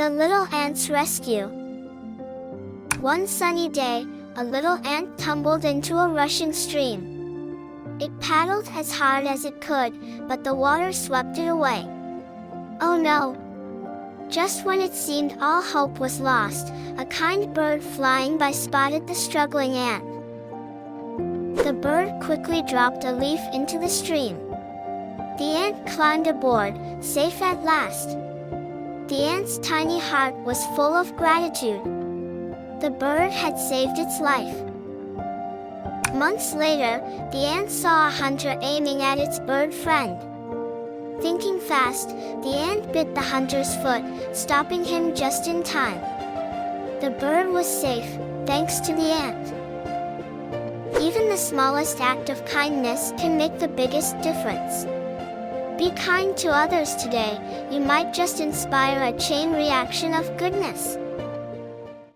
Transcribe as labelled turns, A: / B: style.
A: The Little Ant's Rescue. One sunny day, a little ant tumbled into a rushing stream. It paddled as hard as it could, but the water swept it away. Oh no! Just when it seemed all hope was lost, a kind bird flying by spotted the struggling ant. The bird quickly dropped a leaf into the stream. The ant climbed aboard, safe at last. The ant's tiny heart was full of gratitude. The bird had saved its life. Months later, the ant saw a hunter aiming at its bird friend. Thinking fast, the ant bit the hunter's foot, stopping him just in time. The bird was safe, thanks to the ant. Even the smallest act of kindness can make the biggest difference. Be kind to others today, you might just inspire a chain reaction of goodness.